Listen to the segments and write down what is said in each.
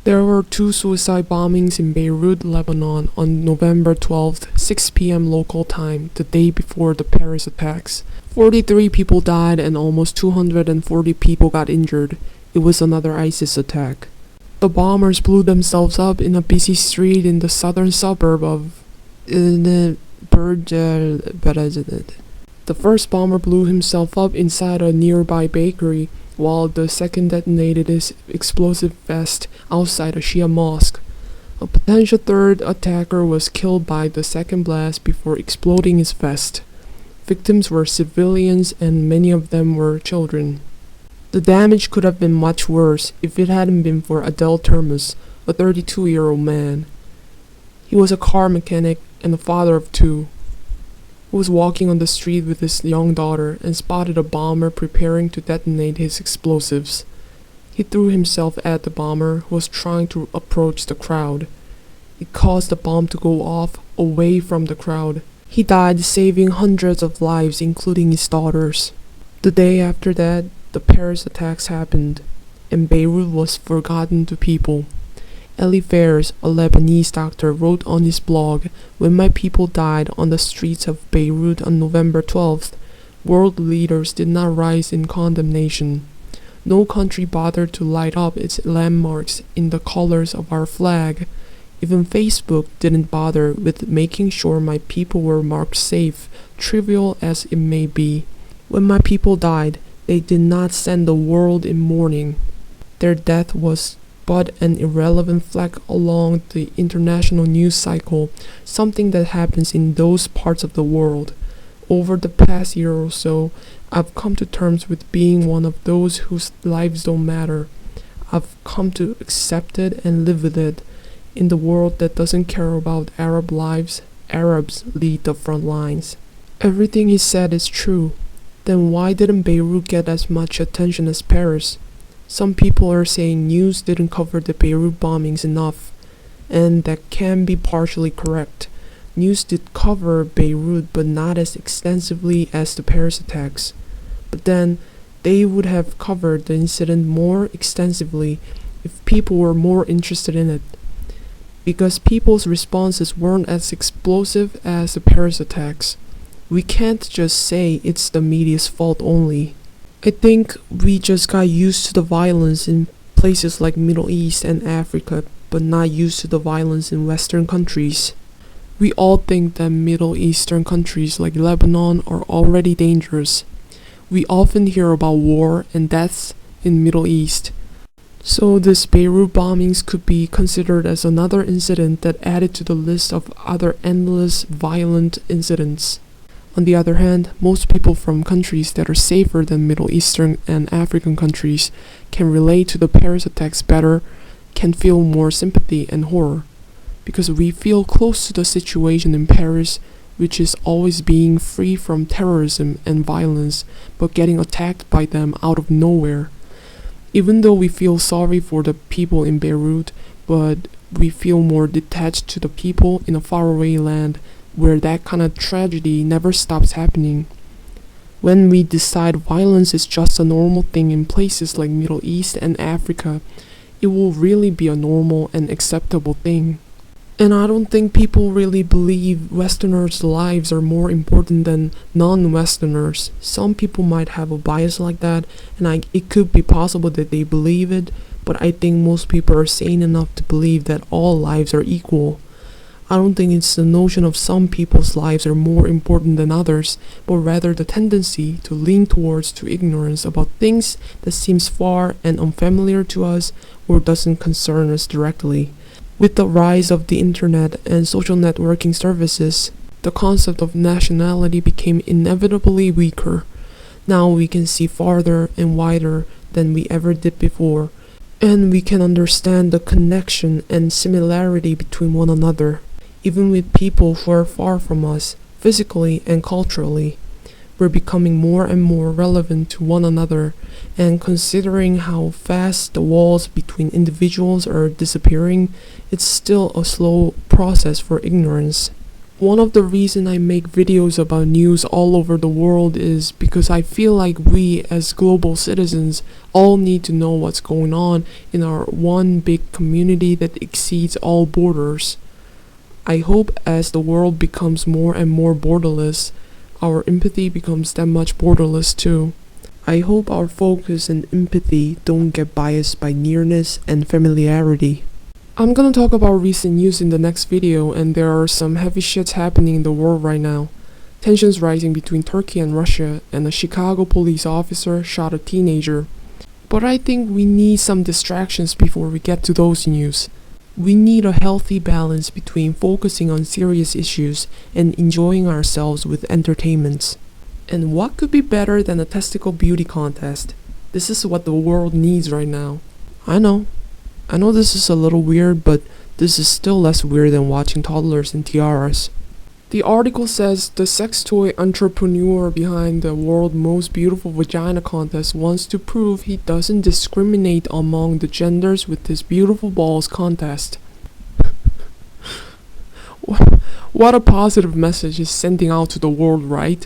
There were two suicide bombings in Beirut, Lebanon on November 12th, 6 p.m. local time, the day before the Paris attacks. 43 people died and almost 240 people got injured. It was another ISIS attack. The bombers blew themselves up in a busy street in the southern suburb of The first bomber blew himself up inside a nearby bakery, while the second detonated his explosive vest outside a Shia mosque. A potential third attacker was killed by the second blast before exploding his vest. Victims were civilians and many of them were children. The damage could have been much worse if it hadn't been for Adel Termus, a 32-year-old man. He was a car mechanic and the father of two. He was walking on the street with his young daughter and spotted a bomber preparing to detonate his explosives. He threw himself at the bomber, who was trying to approach the crowd. It caused the bomb to go off away from the crowd. He died, saving hundreds of lives, including his daughters. The day after that, the Paris attacks happened, and Beirut was forgotten to people. Eli Fairs, a Lebanese doctor, wrote on his blog, "When my people died on the streets of Beirut on November 12th, world leaders did not rise in condemnation. No country bothered to light up its landmarks in the colors of our flag. Even Facebook didn't bother with making sure my people were marked safe, trivial as it may be. When my people died, they did not send the world in mourning. Their death was but an irrelevant fleck along the international news cycle, something that happens in those parts of the world. Over the past year or so, I've come to terms with being one of those whose lives don't matter. I've come to accept it and live with it. In the world that doesn't care about Arab lives, Arabs lead the front lines." Everything he said is true. Then why didn't Beirut get as much attention as Paris? Some people are saying news didn't cover the Beirut bombings enough, and that can be partially correct. News did cover Beirut, but not as extensively as the Paris attacks. But then, they would have covered the incident more extensively if people were more interested in it. Because people's responses weren't as explosive as the Paris attacks. We can't just say it's the media's fault only. I think we just got used to the violence in places like Middle East and Africa, but not used to the violence in Western countries. We all think that Middle Eastern countries like Lebanon are already dangerous. We often hear about war and deaths in Middle East. So this Beirut bombings could be considered as another incident that added to the list of other endless violent incidents. On the other hand, most people from countries that are safer than Middle Eastern and African countries can relate to the Paris attacks better, can feel more sympathy and horror, because we feel close to the situation in Paris, which is always being free from terrorism and violence, but getting attacked by them out of nowhere. Even though we feel sorry for the people in Beirut, but we feel more detached to the people in a faraway land where that kind of tragedy never stops happening. When we decide violence is just a normal thing in places like Middle East and Africa, it will really be a normal and acceptable thing. And I don't think people really believe Westerners' lives are more important than non-Westerners. Some people might have a bias like that, and it could be possible that they believe it, but I think most people are sane enough to believe that all lives are equal. I don't think it's the notion of some people's lives are more important than others, but rather the tendency to lean towards to ignorance about things that seems far and unfamiliar to us or doesn't concern us directly. With the rise of the internet and social networking services, the concept of nationality became inevitably weaker. Now we can see farther and wider than we ever did before, and we can understand the connection and similarity between one another. Even with people who are far from us, physically and culturally, we're becoming more and more relevant to one another, and considering how fast the walls between individuals are disappearing, it's still a slow process for ignorance. One of the reasons I make videos about news all over the world is because I feel like we as global citizens all need to know what's going on in our one big community that exceeds all borders. I hope as the world becomes more and more borderless, our empathy becomes that much borderless too. I hope our focus and empathy don't get biased by nearness and familiarity. I'm gonna talk about recent news in the next video, and there are some heavy shits happening in the world right now. Tensions rising between Turkey and Russia, and a Chicago police officer shot a teenager. But I think we need some distractions before we get to those news. We need a healthy balance between focusing on serious issues and enjoying ourselves with entertainments. And what could be better than a testicle beauty contest? This is what the world needs right now. I know this is a little weird, but this is still less weird than watching toddlers in tiaras. The article says the sex toy entrepreneur behind the world's most beautiful vagina contest wants to prove he doesn't discriminate among the genders with this beautiful balls contest. What a positive message is sending out to the world, right?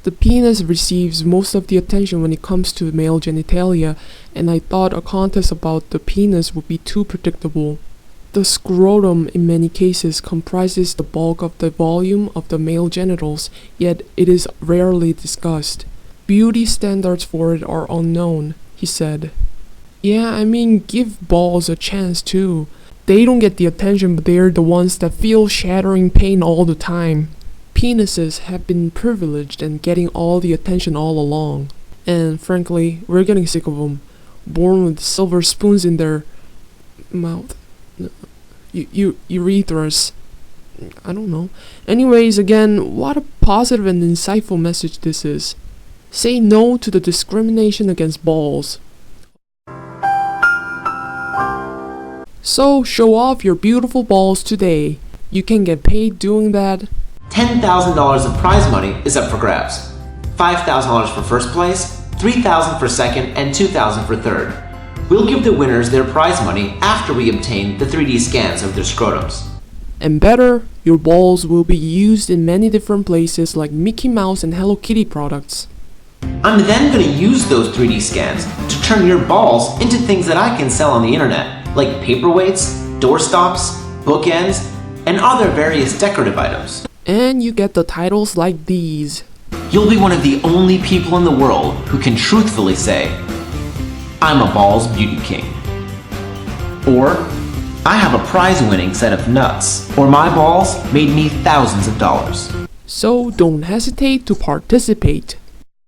The penis receives most of the attention when it comes to male genitalia, and I thought a contest about the penis would be too predictable. The scrotum in many cases comprises the bulk of the volume of the male genitals, yet it is rarely discussed. Beauty standards for it are unknown, he said. Yeah, I mean, give balls a chance too. They don't get the attention, but they're the ones that feel shattering pain all the time. Penises have been privileged and getting all the attention all along. And frankly, we're getting sick of them. Born with silver spoons in their mouth. Urethras. I don't know. Anyways, again, what a positive and insightful message this is. Say no to the discrimination against balls. So, show off your beautiful balls today. You can get paid doing that. $10,000 of prize money is up for grabs. $5,000 for first place, $3,000 for second, and $2,000 for third. We'll give the winners their prize money after we obtain the 3D scans of their scrotums. And better, your balls will be used in many different places like Mickey Mouse and Hello Kitty products. I'm then going to use those 3D scans to turn your balls into things that I can sell on the internet, like paperweights, doorstops, bookends, and other various decorative items. And you get the titles like these. You'll be one of the only people in the world who can truthfully say, I'm a balls beauty king. Or, I have a prize-winning set of nuts. Or my balls made me thousands of dollars. So don't hesitate to participate.